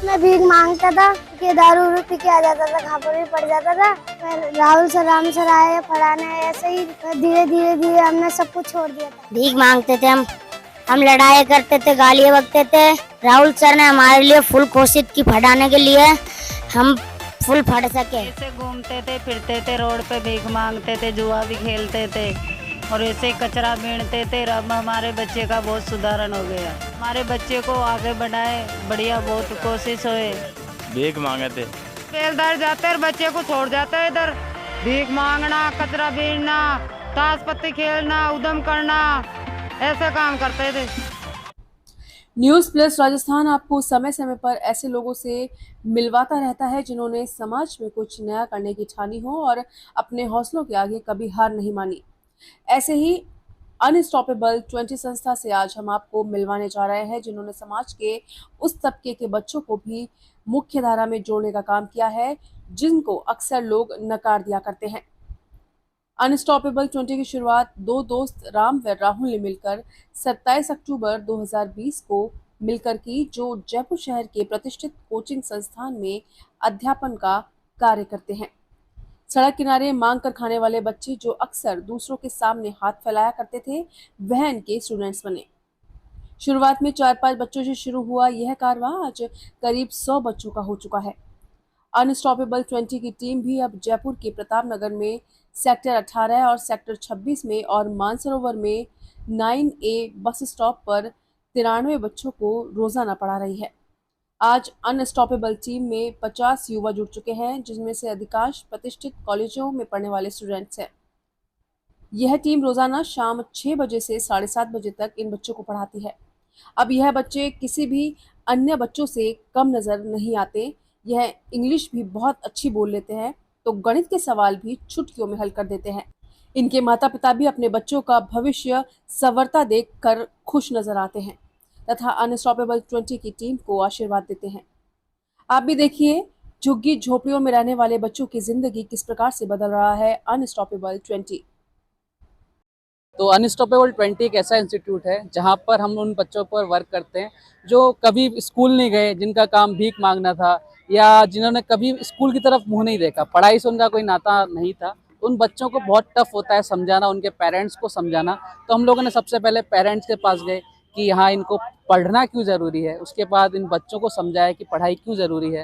मैं भीख मांगता था कि दारू उरू पी के आ जाता था, खा पर भी पड़ जाता था। मैं राहुल सर राम सर आए पढ़ाने, ऐसे ही धीरे धीरे धीरे हमने सब कुछ छोड़ दिया था। भीख मांगते थे हम लड़ाई करते थे, गालियाँ बकते थे। राहुल सर ने हमारे लिए फुल कोशिश की पढ़ाने के लिए, हम फुल पढ़ सके। ऐसे घूमते थे, फिरते थे, रोड पे भीख मांगते थे, जुआ भी खेलते थे और ऐसे कचरा बीनते थे। अब हमारे बच्चे का बहुत सुधारण हो गया। हमारे बच्चे को आगे बढ़ाए, बढ़िया बहुत कोशिश होए। भीख मांगे थे, बेलदार जाते और बच्चे को छोड़ जाते इधर भीख मांगना, कचरा बीनना, ताश पत्ती खेलना, उद्यम करना, ऐसे काम करते थे। न्यूज़ प्लस राजस्थान आपको समय समय पर ऐसे लोगों से मिलवाता रहता है जिन्होंने समाज में कुछ नया करने की ठानी हो और अपने हौसलों के आगे कभी हार नहीं मानी। ऐसे ही अनस्टॉपेबल 20 संस्था से आज हम आपको मिलवाने जा रहे हैं जिन्होंने समाज के उस तबके के बच्चों को भी मुख्य धारा में जोड़ने का काम किया है जिनको अक्सर लोग नकार दिया करते हैं। अनस्टॉपेबल 20 की शुरुआत दो दोस्त राम व राहुल ने मिलकर 27 अक्टूबर 2020 को मिलकर की, जो जयपुर शहर के प्रतिष्ठित कोचिंग संस्थान में अध्यापन का कार्य करते हैं। सड़क किनारे मांग कर खाने वाले बच्चे जो अक्सर दूसरों के सामने हाथ फैलाया करते थे, वह इनके स्टूडेंट्स बने। शुरुआत में 4-5 बच्चों से शुरू हुआ यह कारवां आज करीब 100 बच्चों का हो चुका है। अनस्टॉपेबल 20 की टीम भी अब जयपुर के प्रताप नगर में सेक्टर 18 और सेक्टर 26 में और मानसरोवर में 9A बस स्टॉप पर 93 बच्चों को रोजाना पढ़ा रही है। आज अनस्टॉपेबल टीम में 50 युवा जुड़ चुके हैं, जिनमें से अधिकांश प्रतिष्ठित कॉलेजों में पढ़ने वाले स्टूडेंट्स हैं। यह टीम रोजाना शाम 6 बजे से 7:30 बजे तक इन बच्चों को पढ़ाती है। अब यह बच्चे किसी भी अन्य बच्चों से कम नजर नहीं आते। यह इंग्लिश भी बहुत अच्छी बोल लेते हैं, तो गणित के सवाल भी चुटकियों में हल कर देते हैं। इनके माता पिता भी अपने बच्चों का भविष्य संवरता देख कर खुश नजर आते हैं तथा अनस्टॉपेबल 20 की टीम को आशीर्वाद देते हैं। आप भी देखिए झुग्गी झोपड़ियों में रहने वाले बच्चों की जिंदगी किस प्रकार से बदल रहा है अनस्टॉपेबल 20। तो अनस्टॉपेबल 20 एक ऐसा इंस्टीट्यूट है जहाँ पर हम उन बच्चों पर वर्क करते हैं जो कभी स्कूल नहीं गए, जिनका काम भीख मांगना था या जिन्होंने कभी स्कूल की तरफ मुंह नहीं देखा, पढ़ाई से उनका कोई नाता नहीं था। उन बच्चों को बहुत टफ होता है समझाना, उनके पेरेंट्स को समझाना। तो हम लोगों ने सबसे पहले पेरेंट्स के पास गए कि यहाँ इनको पढ़ना क्यों ज़रूरी है, उसके बाद इन बच्चों को समझाया कि पढ़ाई क्यों ज़रूरी है।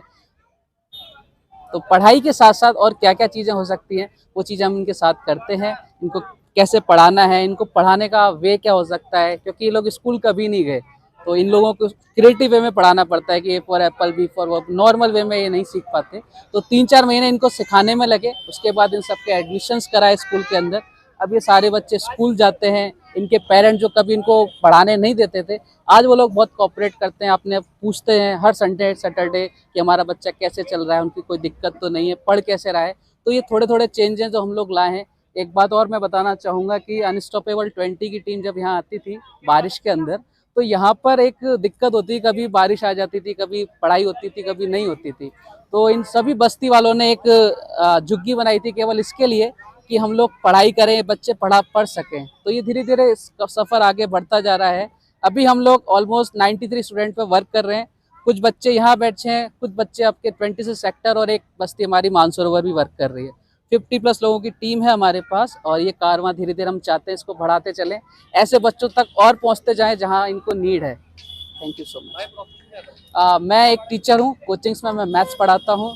तो पढ़ाई के साथ साथ और क्या क्या चीज़ें हो सकती हैं वो चीज़ें हम इनके साथ करते हैं। इनको कैसे पढ़ाना है, इनको पढ़ाने का वे क्या हो सकता है, क्योंकि ये लोग स्कूल कभी नहीं गए, तो इन लोगों को क्रिएटिव वे में पढ़ाना पड़ता है कि A for apple, B for verb. Normal way में ये नहीं सीख पाते, तो 3-4 महीने इनको सिखाने में लगे। उसके बाद इन सबके एडमिशन्स कराए स्कूल के अंदर। अब ये सारे बच्चे स्कूल जाते हैं। इनके पेरेंट्स जो कभी इनको पढ़ाने नहीं देते थे, आज वो लोग बहुत कोऑपरेट करते हैं, अपने पूछते हैं हर संडे सैटरडे कि हमारा बच्चा कैसे चल रहा है, उनकी कोई दिक्कत तो नहीं है, पढ़ कैसे रहा है। तो ये थोड़े थोड़े चेंजेस जो हम लोग लाए हैं। एक बात और मैं बताना चाहूँगा कि अनस्टॉपेबल 20 की टीम जब यहाँ आती थी बारिश के अंदर, तो यहाँ पर एक दिक्कत होती, कभी बारिश आ जाती थी, कभी पढ़ाई होती थी, कभी नहीं होती थी। तो इन सभी बस्ती वालों ने एक झुग्गी बनाई थी केवल इसके लिए कि हम लोग पढ़ाई करें, बच्चे पढ़ सकें। तो ये धीरे धीरे सफ़र आगे बढ़ता जा रहा है। अभी हम लोग ऑलमोस्ट 93 स्टूडेंट पे वर्क कर रहे हैं। कुछ बच्चे यहाँ बैठे हैं, कुछ बच्चे आपके 26 सेक्टर और एक बस्ती हमारी मानसरोवर भी वर्क कर रही है। 50+ लोगों की टीम है हमारे पास और ये कारवां धीरे धीरे हम चाहते हैं इसको बढ़ाते चलें, ऐसे बच्चों तक और पहुँचते जाएँ जहाँ इनको नीड है। Thank you so much. मैं एक टीचर हूँ, कोचिंग्स में मैं मैथ्स पढ़ाता हूँ।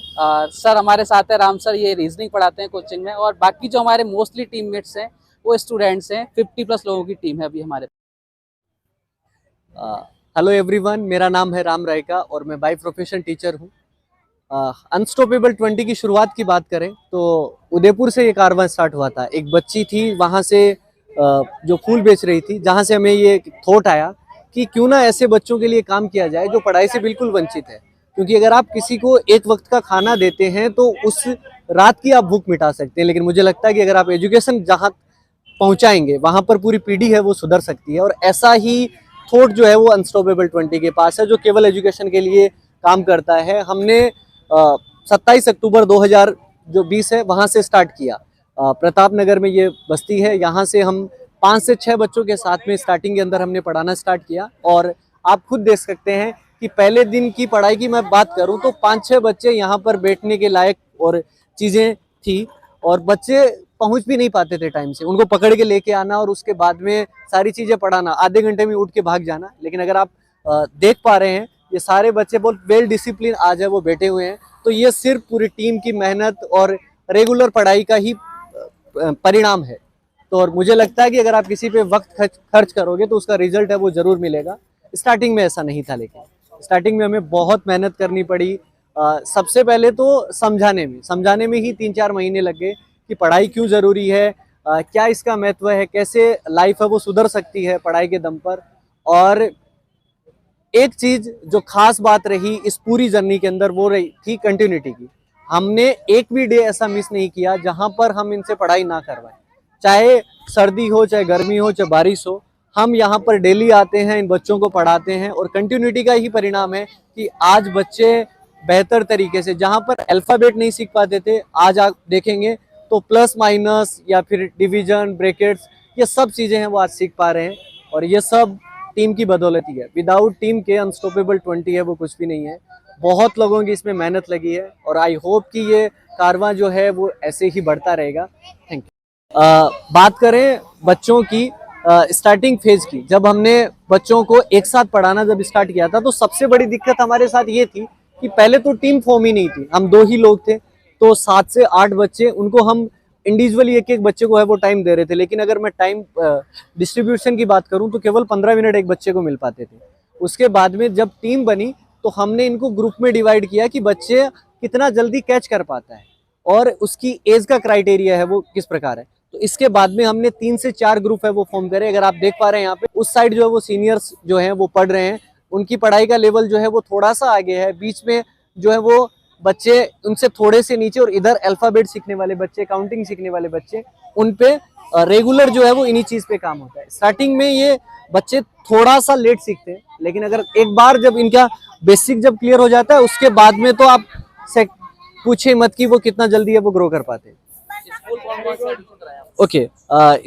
सर हमारे साथ है राम सर, ये रीजनिंग पढ़ाते हैं कोचिंग में। और बाकी जो हमारे मोस्टली टीममेट्स हैं वो स्टूडेंट्स हैं। 50+ लोगों की टीम है अभी हमारे। हेलो एवरीवन, मेरा नाम है राम रायका और मैं बाय प्रोफेशन टीचर हूँ। अनस्टॉपेबल 20 की शुरुआत की बात करें तो उदयपुर से ये कारवां स्टार्ट हुआ था। एक बच्ची थी वहाँ से जो फूल बेच रही थी, जहाँ से हमें ये थॉट आया कि क्यों ना ऐसे बच्चों के लिए काम किया जाए जो पढ़ाई से बिल्कुल वंचित है। क्योंकि अगर आप किसी को एक वक्त का खाना देते हैं तो उस रात की आप भूख मिटा सकते हैं, लेकिन मुझे लगता है कि अगर आप एजुकेशन जहाँ पहुँचाएंगे वहाँ पर पूरी पीढ़ी है वो सुधर सकती है। और ऐसा ही थॉट जो है वो अनस्टॉपेबल 20 के पास है, जो केवल एजुकेशन के लिए काम करता है। हमने 27 अक्टूबर 2020 है वहाँ से स्टार्ट किया। प्रताप नगर में ये बस्ती है, यहाँ से हम 5 से 6 बच्चों के साथ में स्टार्टिंग के अंदर हमने पढ़ाना स्टार्ट किया। और आप खुद देख सकते हैं कि पहले दिन की पढ़ाई की मैं बात करूं तो 5-6 बच्चे यहाँ पर बैठने के लायक और चीजें थी, और बच्चे पहुंच भी नहीं पाते थे टाइम से, उनको पकड़ के लेके आना और उसके बाद में सारी चीजें पढ़ाना, आधे घंटे में उठ के भाग जाना। लेकिन अगर आप देख पा रहे हैं ये सारे बच्चे बहुत वेल डिसिप्लिन आज है वो बैठे हुए हैं, तो ये सिर्फ पूरी टीम की मेहनत और रेगुलर पढ़ाई का ही परिणाम है। तो और मुझे लगता है कि अगर आप किसी पे वक्त खर्च करोगे तो उसका रिजल्ट है वो जरूर मिलेगा। स्टार्टिंग में ऐसा नहीं था, लेकिन स्टार्टिंग में हमें बहुत मेहनत करनी पड़ी। सबसे पहले तो समझाने में ही 3-4 महीने लग गए कि पढ़ाई क्यों ज़रूरी है, क्या इसका महत्व है, कैसे लाइफ है वो सुधर सकती है पढ़ाई के दम पर। और एक चीज़ जो खास बात रही इस पूरी जर्नी के अंदर वो रही थी कंटिन्यूटी की। हमने एक भी डे ऐसा मिस नहीं किया जहां पर हम इनसे पढ़ाई ना करवाएं, चाहे सर्दी हो, चाहे गर्मी हो, चाहे बारिश हो। हम यहाँ पर डेली आते हैं, इन बच्चों को पढ़ाते हैं, और कंटिन्यूटी का ही परिणाम है कि आज बच्चे बेहतर तरीके से, जहाँ पर अल्फ़ाबेट नहीं सीख पाते थे, आज आप देखेंगे तो प्लस माइनस या फिर डिवीजन, ब्रैकेट्स, ये सब चीज़ें हैं वो आज सीख पा रहे हैं। और ये सब टीम की बदौलत ही है। विदाउट टीम के अनस्टॉपेबल 20 है वो कुछ भी नहीं है। बहुत लोगों की इसमें मेहनत लगी है और आई होप कि ये कारवां जो है वो ऐसे ही बढ़ता रहेगा। Thank you. बात करें बच्चों की स्टार्टिंग फेज की, जब हमने बच्चों को एक साथ पढ़ाना जब स्टार्ट किया था तो सबसे बड़ी दिक्कत हमारे साथ ये थी कि पहले तो टीम फॉर्म ही नहीं थी, हम 2 ही लोग थे, तो 7 से 8 बच्चे, उनको हम इंडिविजुअली एक बच्चे को है वो टाइम दे रहे थे। लेकिन अगर मैं टाइम डिस्ट्रीब्यूशन की बात करूं तो केवल 15 मिनट एक बच्चे को मिल पाते थे। उसके बाद में जब टीम बनी तो हमने इनको ग्रुप में डिवाइड किया कि बच्चे कितना जल्दी कैच कर पाता है और उसकी एज का क्राइटेरिया है वो किस प्रकार है। तो इसके बाद में हमने 3 से 4 ग्रुप है वो फॉर्म करे। अगर आप देख पा रहे हैं यहाँ पे उस साइड जो है वो सीनियर्स जो है वो पढ़ रहे हैं, उनकी पढ़ाई का लेवल जो है वो थोड़ा सा आगे है, बीच में जो है वो बच्चे उनसे थोड़े से नीचे, और इधर अल्फाबेट सीखने वाले बच्चे, काउंटिंग सीखने वाले बच्चे, उन पे रेगुलर जो है वो इन्हीं चीज पे काम होता है। स्टार्टिंग में ये बच्चे थोड़ा सा लेट सीखते हैं, लेकिन अगर एक बार जब इनका बेसिक जब क्लियर हो जाता है उसके बाद में तो आप पूछे मत कि वो कितना जल्दी है वो ग्रो कर पाते हैं। ओके,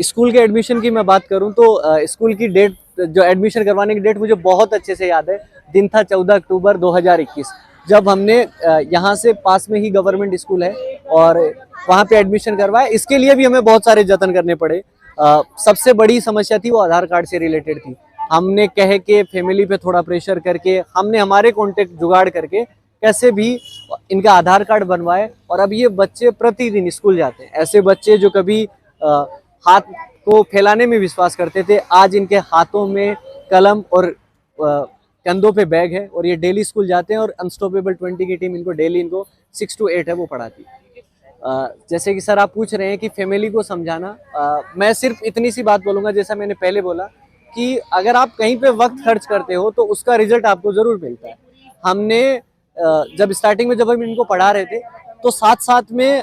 स्कूल के एडमिशन की मैं बात करूं तो स्कूल की डेट, जो एडमिशन करवाने की डेट मुझे बहुत अच्छे से याद है। दिन था 14 अक्टूबर 2021, जब हमने यहाँ से पास में ही गवर्नमेंट स्कूल है और वहाँ पे एडमिशन करवाया। इसके लिए भी हमें बहुत सारे जतन करने पड़े। सबसे बड़ी समस्या थी वो आधार कार्ड से रिलेटेड थी। हमने कह के फैमिली पे थोड़ा प्रेशर करके हमने हमारे कॉन्टेक्ट जुगाड़ करके कैसे भी इनका आधार कार्ड बनवाए, और अब ये बच्चे प्रतिदिन स्कूल जाते हैं। ऐसे बच्चे जो कभी हाथ को फैलाने में विश्वास करते थे, आज इनके हाथों में कलम और कंधों पे बैग है और ये डेली स्कूल जाते हैं। और अनस्टॉपेबल 20 की टीम इनको डेली 6 to 8 है वो पढ़ाती है। जैसे कि सर आप पूछ रहे हैं कि फैमिली को समझाना, मैं सिर्फ इतनी सी बात बोलूँगा, जैसा मैंने पहले बोला कि अगर आप कहीं पे वक्त खर्च करते हो तो उसका रिजल्ट आपको ज़रूर मिलता है। हमने जब स्टार्टिंग में जब हम इनको पढ़ा रहे थे तो साथ साथ में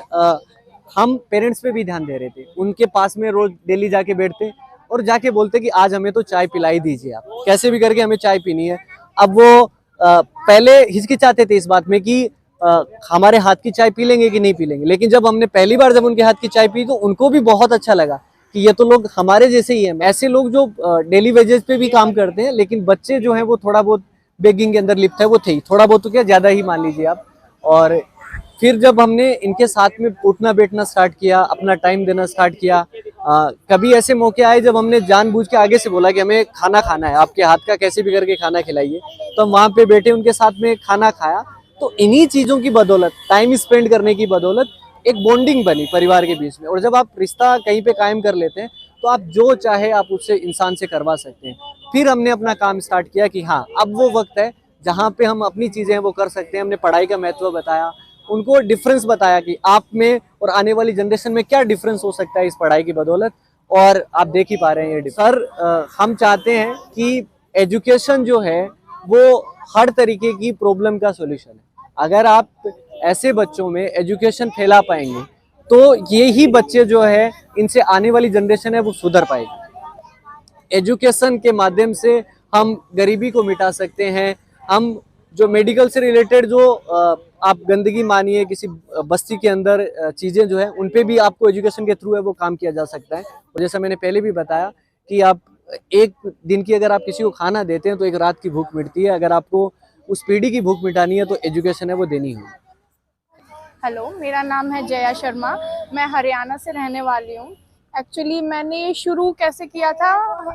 हम पेरेंट्स पे भी ध्यान दे रहे थे। उनके पास में रोज डेली जाके बैठते और जाके बोलते कि आज हमें तो चाय पिलाई दीजिए, आप कैसे भी करके हमें चाय पीनी है। अब वो पहले हिचकिचाते थे इस बात में कि हमारे हाथ की चाय पी लेंगे कि नहीं पी लेंगे, लेकिन जब हमने पहली बार जब उनके हाथ की चाय पी तो उनको भी बहुत अच्छा लगा कि ये तो लोग हमारे जैसे ही हैं। ऐसे लोग जो डेली वेजेस पे भी काम करते हैं, लेकिन बच्चे जो हैं वो थोड़ा बहुत बेगिंग के अंदर लिप्त है, वो थे ही, थोड़ा बहुत तो क्या ज़्यादा ही मान लीजिए आप। और फिर जब हमने इनके साथ में उठना बैठना स्टार्ट किया, अपना टाइम देना स्टार्ट किया, कभी ऐसे मौके आए जब हमने जानबूझ के आगे से बोला कि हमें खाना खाना है, आपके हाथ का कैसे भी करके खाना खिलाइए, तो हम वहाँ पे बैठे उनके साथ में खाना खाया। तो इन्हीं चीज़ों की बदौलत, टाइम स्पेंड करने की बदौलत एक बॉन्डिंग बनी परिवार के बीच में। और जब आप रिश्ता कहीं पे कायम कर लेते हैं तो आप जो चाहे आप उससे इंसान से करवा सकते हैं। फिर हमने अपना काम स्टार्ट किया कि हाँ अब वो वक्त है जहाँ पे हम अपनी चीज़ें वो कर सकते हैं। हमने पढ़ाई का महत्व बताया, उनको डिफरेंस बताया कि आप में और आने वाली जनरेशन में क्या डिफरेंस हो सकता है इस पढ़ाई की बदौलत, और आप देख ही पा रहे हैं ये सर। हम चाहते हैं कि एजुकेशन जो है वो हर तरीके की प्रॉब्लम का सॉल्यूशन है। अगर आप ऐसे बच्चों में एजुकेशन फैला पाएंगे तो ये ही बच्चे जो है इनसे आने वाली जनरेशन है वो सुधर पाएगी। एजुकेशन के माध्यम से हम गरीबी को मिटा सकते हैं। हम जो मेडिकल से रिलेटेड जो आप गंदगी मानिए किसी बस्ती के अंदर चीज़ें जो है उन पे भी आपको एजुकेशन के थ्रू है वो काम किया जा सकता है। और जैसा मैंने पहले भी बताया कि आप एक दिन की अगर आप किसी को खाना देते हैं तो एक रात की भूख मिटती है। अगर आपको उस पीढ़ी की भूख मिटानी है तो एजुकेशन है वो देनी होगी। हेलो, मेरा नाम है जया शर्मा। मैं हरियाणा से रहने वाली हूँ। एक्चुअली मैंने ये शुरू कैसे किया था,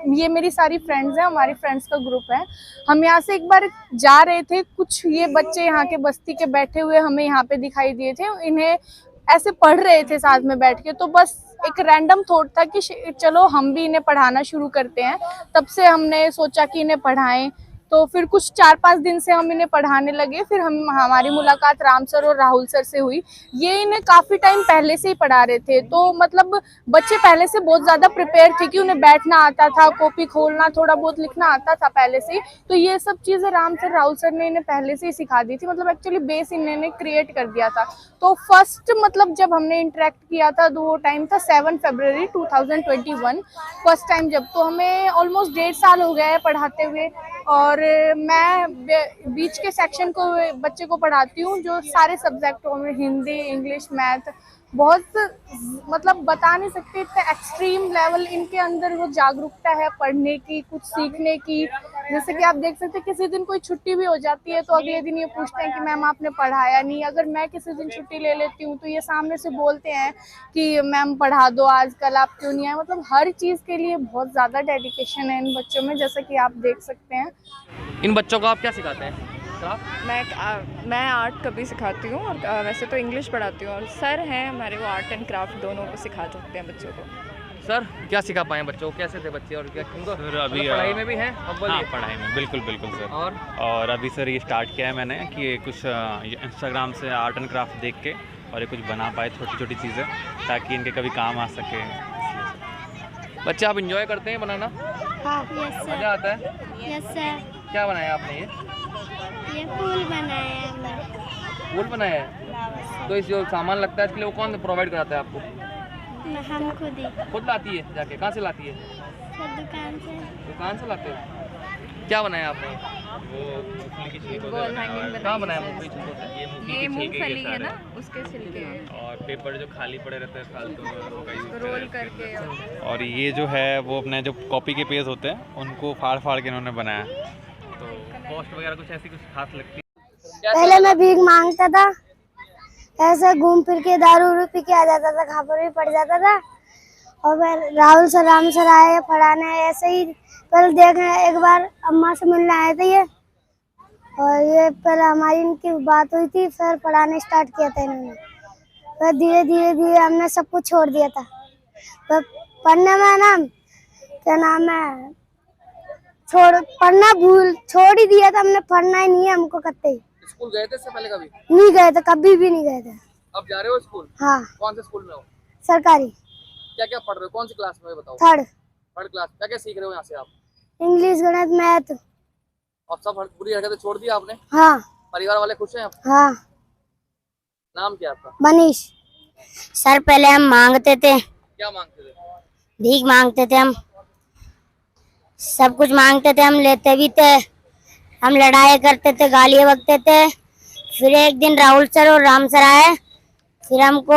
ये मेरी सारी फ्रेंड्स हैं, हमारी फ्रेंड्स का ग्रुप है। हम यहाँ से एक बार जा रहे थे, कुछ ये बच्चे यहाँ के बस्ती के बैठे हुए हमें यहाँ पे दिखाई दिए थे। इन्हें ऐसे पढ़ रहे थे साथ में बैठ के, तो बस एक रैंडम थॉट था कि चलो हम भी इन्हें पढ़ाना शुरू करते हैं। तब से हमने सोचा कि इन्हें पढ़ाएं। तो फिर कुछ 4-5 दिन से हम इन्हें पढ़ाने लगे। फिर हमारी मुलाकात राम सर और राहुल सर से हुई। ये इन्हें काफ़ी टाइम पहले से ही पढ़ा रहे थे, तो मतलब बच्चे पहले से बहुत ज़्यादा प्रिपेयर थे कि उन्हें बैठना आता था, कॉपी खोलना, थोड़ा बहुत लिखना आता था पहले से ही। तो ये सब चीज़ें राम सर राहुल सर ने इन्हें पहले से ही सिखा दी थी, मतलब एक्चुअली बेस इन्होंने क्रिएट कर दिया था। तो फर्स्ट मतलब जब हमने इंटरेक्ट किया था तो वो टाइम था 7 फरवरी 2021, फर्स्ट टाइम जब। तो हमें ऑलमोस्ट 1.5 साल हो गया है पढ़ाते हुए। और मैं बीच के सेक्शन को बच्चे को पढ़ाती हूँ, जो सारे सब्जेक्टों में हिंदी, इंग्लिश, मैथ, बहुत मतलब बता नहीं सकते इतना एक्सट्रीम लेवल इनके अंदर वो जागरूकता है पढ़ने की, कुछ सीखने की। जैसे कि आप देख सकते हैं किसी दिन कोई छुट्टी भी हो जाती है तो अगले दिन ये पूछते हैं कि मैम आपने पढ़ाया नहीं। अगर मैं किसी दिन छुट्टी ले लेती हूँ तो ये सामने से बोलते हैं कि मैम पढ़ा दो आज, कल आप क्यों नहीं आए। मतलब हर चीज़ के लिए बहुत ज़्यादा डेडिकेशन है इन बच्चों में, जैसा कि आप देख सकते हैं। इन बच्चों को आप क्या सिखाते हैं? मैं आर्ट कभी सिखाती हूँ, और वैसे तो इंग्लिश पढ़ाती हूँ। और सर हैं हमारे, वो आर्ट एंड क्राफ्ट दोनों को सिखा सकते हैं बच्चों को। सर क्या सिखा पाए बच्चों को? कैसे थे बच्चे और क्या उनको सर अभी पढ़ाई में भी हैं? हाँ, पढ़ाई में बिल्कुल बिल्कुल सर। और अभी सर ये स्टार्ट किया है मैंने कि कुछ इंस्टाग्राम से आर्ट एंड क्राफ्ट देख के और ये कुछ बना पाए छोटी छोटी चीज़ें, ताकि इनके कभी काम आ सके। बच्चे आप इंजॉय करते हैं बनाना? हाँ, यस सर। मज़ा आता है? Yes sir. क्या बनाया आपने? ये फूल बनाया है हमने। फूल बनाया है? तो इस जो सामान लगता है इसके लिए वो कौन प्रोवाइड कराता है आपको? हम खुद ही। खुद लाती है जाके? कहाँ से लाती है? सर दुकान से। दुकान से लाते हो? क्या बनाया आपने? वॉल हैंगिंग कहाँ बनाई बनाया है मूंगफली छिलकों से? ये मूंगफली है ना, उसके छिलके हैं, और पेपर जो खाली पड़े रहते हैं फालतू उसका यूज़ रोल करके। और ये जो है वो अपने जो कॉपी के पेज होते हैं उनको फाड़ फाड़ के इन्होंने बनाया। तो कॉस्ट वगैरह कुछ ऐसी कुछ खास लगती है? पहले मैं भीख मांगता था, ऐसे घूम फिर के दारू उरू पी के आ जाता था, खापर भी पड़ जाता था। और फिर राहुल सर राम सर आए पढ़ाने, ऐसे ही पहले देखने एक बार अम्मा से मिलने आए थे ये, और ये पहले हमारी इनकी बात हुई थी, फिर पढ़ाने स्टार्ट किया था इन्होंने। फिर धीरे धीरे धीरे हमने सब कुछ छोड़ दिया था। फिर पढ़ने में ना क्या नाम है, पढ़ना छोड़ ही दिया था हमने, पढ़ना ही नहीं है हमको कत्ते। स्कूल गए थे इससे पहले कभी? नहीं गए थे, कभी भी नहीं गए थे। अब जा रहे हो स्कूल? हाँ। कौन से स्कूल में हो? सरकारी। क्या क्या पढ़ रहे हो? कौन सी क्लास में बताओ? 3rd। 3rd class. क्या क्या सीख रहे हो यहाँ से आप? इंग्लिश, गणित, मैथ। और सब बुरी हरकतें छोड़ दी आपने? हाँ। परिवार वाले खुश हैं आप? हाँ। नाम क्या आपका? मनीष। सर पहले हम मांगते थे। क्या मांगते थे? भीख मांगते थे हम, सब कुछ मांगते थे, हम लेते भी थे, हम लड़ाई करते थे, गालियाँ बकते थे। फिर एक दिन राहुल सर और राम सर आए, फिर हमको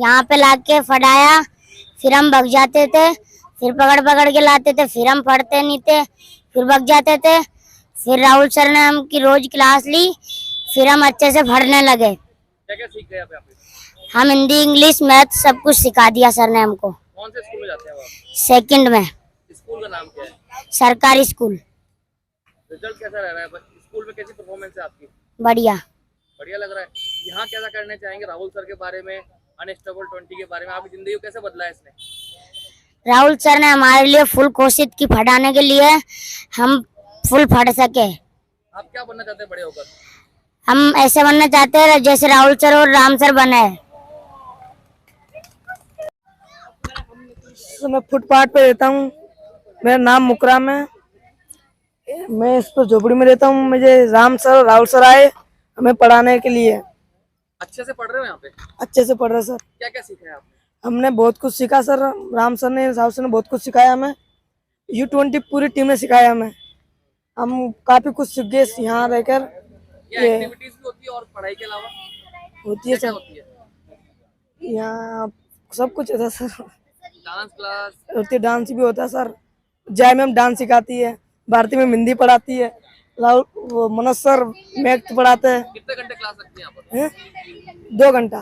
यहाँ पे लाके फटाया, फिर हम भग जाते थे, फिर पकड़ पकड़ के लाते थे, फिर हम पढ़ते नहीं थे, फिर भग जाते थे। फिर राहुल सर ने हमकी रोज क्लास ली, फिर हम अच्छे से पढ़ने लगे। क्या क्या सीख गए आप यहाँ पे? हम हिंदी, इंग्लिश, मैथ सब कुछ सिखा दिया सर ने हमको। कौन से स्कूल में जाते हैं आप? 2nd में। स्कूल का नाम क्या है? सरकारी स्कूल। रिजल्ट कैसा रह रहा है? स्कूल में कैसी परफॉर्मेंस है आपकी? बढ़िया। बढ़िया लग रहा है। यहाँ कैसा करना चाहेंगे राहुल सर के बारे में, अनस्टेबल 20 के बारे में? आपकी जिंदगी को कैसे बदला है इसने? राहुल सर ने हमारे लिए फुल कोशिश की पढ़ाने के लिए, हम फुल पढ़ सके। आप क्या बनना चाहते हैं बड़े होकर? हम ऐसे बनना चाहते हैं जैसे राहुल सर और राम सर बने। तो मैं फुटपाथ पे रहता हूँ, मेरा नाम मुकराम है, मैं इस पर झोपड़ी में रहता हूँ। मुझे राम सर राहुल सर आए हमें पढ़ाने के लिए। अच्छे से पढ़ रहे हो यहाँ पे? अच्छे से पढ़ रहे सर। क्या क्या सीखा है आपने? हमने बहुत कुछ सीखा सर, राम सर ने राहुल सर ने बहुत कुछ सिखाया हमें। U20 पूरी टीम ने सिखाया हमें, हम काफी कुछ सीख गए यहाँ रहकर। ये एक्टिविटीज भी होती है और पढ़ाई के अलावा होती है क्या सर, होती है? यहाँ सब कुछ होता है सर। डांस क्लास होती है, डांस भी होता है सर। जय मैम डांस सिखाती है, भारती में हिंदी पढ़ाती है, राहुल वो मनोज सर मैथ पढ़ाते हैं। कितने घंटे क्लास लगती है यहाँ पर? हैं? 2 घंटा,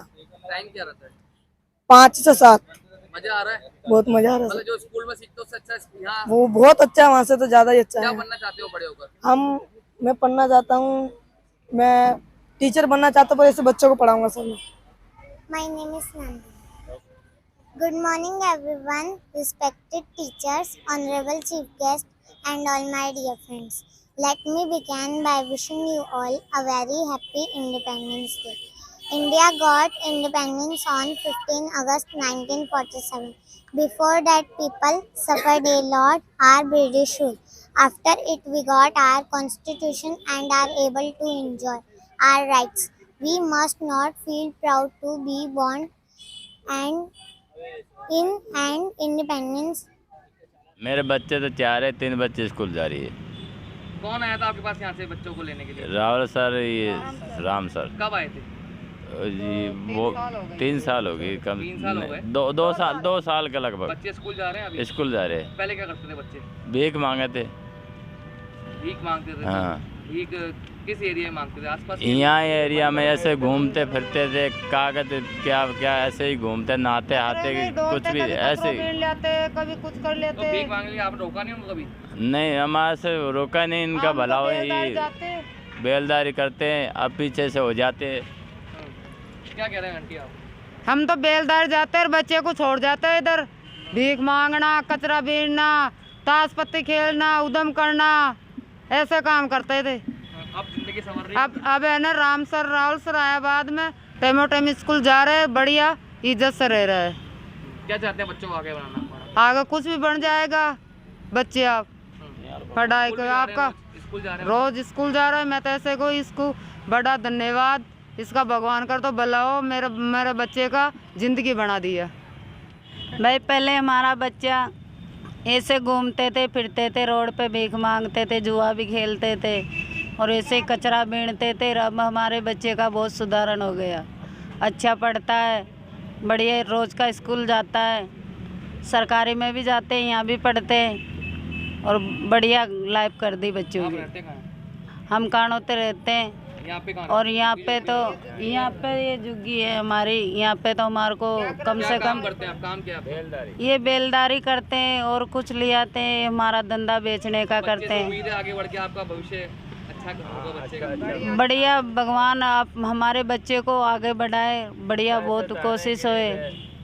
टाइम क्या रहता है? 5 से 7। मजा आ रहा है? बहुत मजा आ रहा है मतलब जो स्कूल में सीखते हो उससे अच्छा यहाँ वो बहुत अच्छा है, वहाँ से तो ज्यादा ही अच्छा क्या है। बनना चाहते हो बड़े होकर? मैं पढ़ना चाहता हूँ, मैं टीचर बनना चाहता हूँ, पर ऐसे बच्चों को पढ़ाऊंगा सर मैं। My name is Nandini. Good morning everyone, respected teachers, honorable chief guest and all my dear friends. Let me begin by wishing you all a very happy Independence Day. India got independence on 15 August 1947. Before that people suffered a lot our British rule. After it we got our constitution and are able to enjoy our rights. We must not feel proud to be born and in an independence. मेरे बच्चे तो 4 है, 3 बच्चे school जा रही है। कौन आया था आपके पास यहाँ से बच्चों को लेने के लिए? राहुल सर, ये राम सर। कब आए थे? जी वो 3 साल हो गई, कम 3 साल हो गए? 2 साल के लगभग। बच्चे स्कूल जा रहे हैं अभी? स्कूल जा रहे हैं। पहले क्या करते थे बच्चे? भीख मांगे थे। भीख मांगते थे? हाँ। भीख किस एरिया में मांगते थे? आसपास? यहाँ एरिया में ऐसे घूमते फिरते थे, कागज क्या क्या ऐसे ही घूमते, नहाते हाथे कुछ भी ऐसे। कभी कुछ कर लेते। तो भीख मांगने के लिए आपने रोका नहीं उनको कभी? नहीं, हमारे से रोका नहीं, इनका भला हो, ये बेलदारी करते हैं, अब पीछे से हो जाते हैं। क्या कह रहे हैं आंटी आप? हम तो बेलदार जाते हैं और बच्चे को छोड़ जाते हैं इधर। भीख मांगना, कचरा बीनना, ताश पत्ती खेलना, उदम करना, ऐसे काम करते थे। अब जिंदगी संवर रही है? अब है ना, राहुल सर आया बाद में, टाइम स्कूल जा रहे हैं, बढ़िया इज्जत से रह रहे हैं। क्या चाहते हैं बच्चों को आगे बनाना? आगे कुछ भी बन जाएगा बच्चे। आप पढ़ाई को आपका स्कूल जा रहे हैं? रोज स्कूल जा रहे हैं। मैं तो ऐसे को इसको बड़ा धन्यवाद, इसका भगवान कर तो भला हो, मेरे बच्चे का ज़िंदगी बना दिया। भाई पहले हमारा बच्चा ऐसे घूमते थे, फिरते थे, रोड पे भीख मांगते थे, जुआ भी खेलते थे और ऐसे कचरा बीनते थे। अब हमारे बच्चे का बहुत सुधारण हो गया, अच्छा पढ़ता है, बढ़िया रोज़ का स्कूल जाता है, सरकारी में भी जाते हैं, यहाँ भी पढ़ते हैं और बढ़िया लाइफ कर दी बच्चों आप की। रहते कहाँ हैं? हम कानोते रहते हैं यहाँ पे कहाँ? और यहाँ पे ये जुग्गी है हमारी। यहाँ पे तो हमारे को कम से कम करते हैं आप? काम क्या? ये बेलदारी करते हैं और कुछ ले आते हैं, हमारा धंधा बेचने का करते हैं। उम्मीद है आगे बढ़ के आपका भविष्य अच्छा होगा बच्चे का? बढ़िया, भगवान आप हमारे बच्चे को आगे बढ़ाए, बढ़िया बहुत कोशिश होए।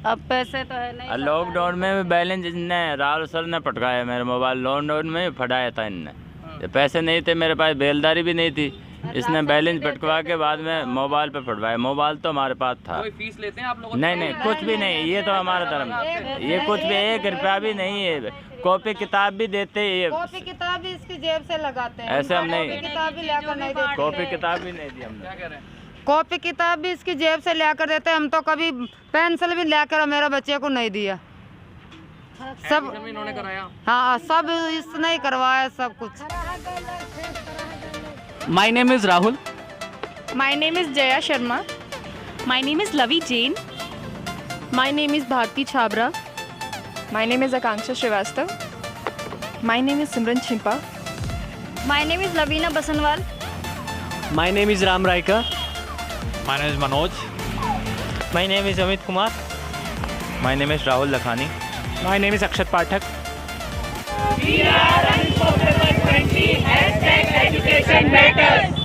अब पैसे तो है नहीं। लॉकडाउन में भी बैलेंस इनने राहुल सर ने पटकाया मेरा मोबाइल, लॉकडाउन में फटाया था इनने। पैसे नहीं थे मेरे पास, बेलदारी भी नहीं थी, इसने बैलेंस पटकवा के बाद में मोबाइल पे फटवाया। मोबाइल तो हमारे पास था। कोई फीस लेते हैं आप लोग? नहीं, कुछ भी नहीं, ये तो हमारा धर्म, ये कुछ भी 1 रुपया भी नहीं है। कॉपी किताब भी देते हैं, कॉपी किताब भी इसकी जेब से लगाते हैं। ऐसे हम नहीं, कॉपी किताब भी लेकर नहीं देते। कॉपी किताब भी नहीं दी हमने। क्या कह रहे हैं? कॉपी किताब भी इसकी जेब से लेकर देते हैं। हम तो कभी पेंसिल भी लेकर मेरे बच्चे को नहीं दिया। सब इन्होंने कराया? हाँ, सब इसने ही करवाया सब कुछ। My name is Rahul. My name is Jaya Sharma. My name is Lavi Jain. My name is Bharti Chhabra. My name is Akanksha Srivastav. My name is Simran Chimpa. My name is Lavina Basanwal. My name is Ram Raika. My name is Manoj. My name is Amit Kumar. My name is Rahul Lakhani. My name is Akshat Pathak. We are Unstoppable 20. #Education Matters.